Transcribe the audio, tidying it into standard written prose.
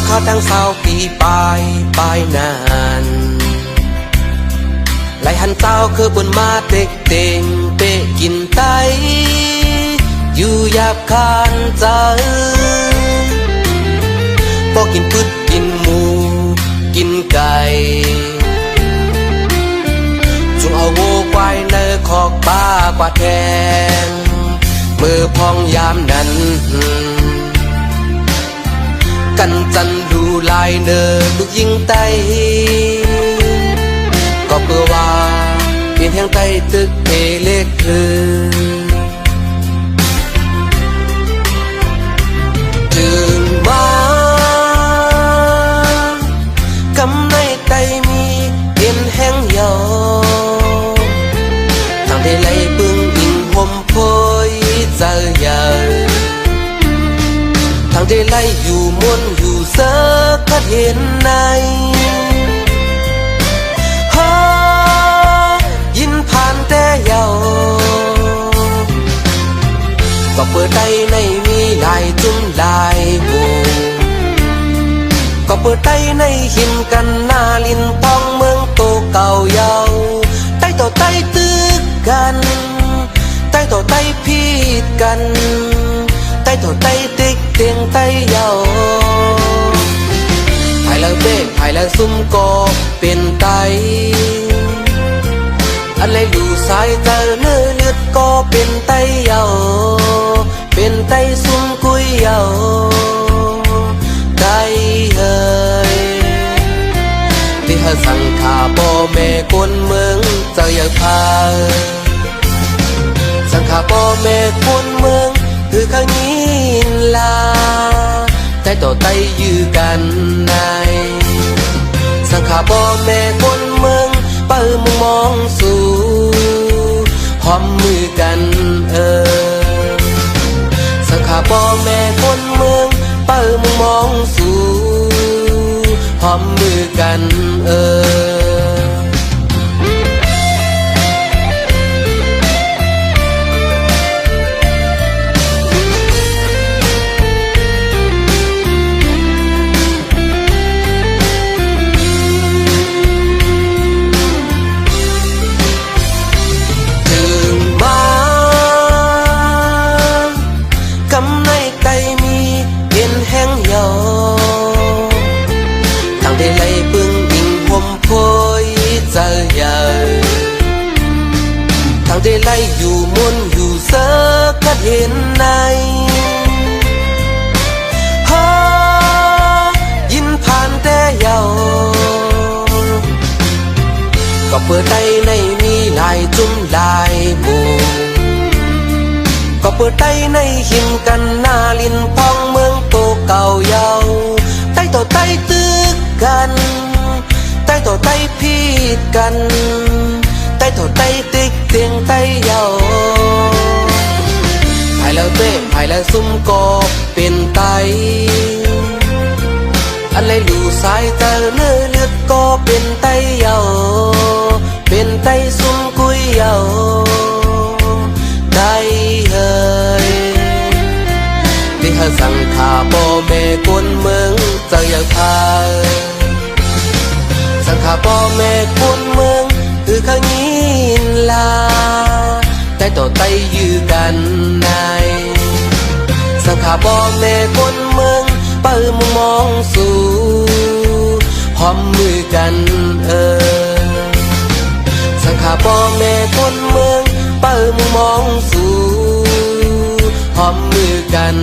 เขาตั้ง20 ปีปลายนานไหลหันเจ้าคือบนมาเต็กเต็งเปะกินไตอยู่หยาบคานใจพอกินพืชกินหมูกินไก่จุงเอาโวควายเนอขอกป้ากว่าแทงมือพองยามนั้นกันจันดูลายเนอลูกยิงไตก็เพื่อว่าเปลี่ยนแห่งไตตึกเอเล็กคือตื่นมากำในไตมีเห็นแห้งยอทางได้ไหลปึงอิงห่มโพยเจอใหญ่ทางได้ไหลอยู่ม้วนอยู่เสือก็เห็นในยินผ่านแต่เยาก็เปิดใจในมีลายจุ้มลายบูก็เปิดใจในหินกันหน้าลินปองเมืองโตเก่าเยาใต้ต่อใต้ตึกกันใต้ต่อใต้พีดกันใต้ต่อใต้ติ๊กเตียงใต้เยาภายแล้วเบ้ภายแล้วซุ่มก็เป็นไตอะไรดูสายเจอเนื้อเลือดก็เป็นไตเยาเป็นไตซุ่มกุยเยาไตเฮยที่เธอสั่งขาบ่แม่คนเมืองเจ้าอย่าพาสั่งขาบ่แม่คนเมืองคือข้างนี้ลาใจต่อไตยื้อกันในสั่งขาบ่แม่คนเมืองเปิดมุมมองสู่หอมมือกันสังขาพ่อแม่คนเมืองเปิดมุมมองสู่หอมมือกันได้ไหลปึงอิงห่มโพยเจอใหญ่ทางได้ไหลอยู่ม้วนอยู่เสือก็เห็นในยินผ่านแต่เยาก็เปิดใจในมีลายจุ้มลายบูก็เปิดใจในหินกันหน้าลินพองเมืองโตเก่าเยาใต้ต่อใต้ตึกกันใต้ต่อใต้พีดกันใต้ต่อใต้ติ๊กเตียงใต้เยาภายแล้วเต้ภายแล้วซุ่มก็เป็นไตอะไรดูสายเจอเนื้อเลือดก็เป็นไตเยาเป็นไตซุ่มกุยเยาไตเฮยที่เธอสั่งขาบ่แม่คนเมืองเจ้าอยากพาสังขาพ่อแม่คนเมืองคือข้างนี้ลาใต้ต่อใต้ยื้อกันในสังขาพ่อแม่คนเมืองเปิดมุมมองสู่หอมมือกันสังขาพ่อแม่คนเมืองเปิดมุมมองสู่หอมมือกัน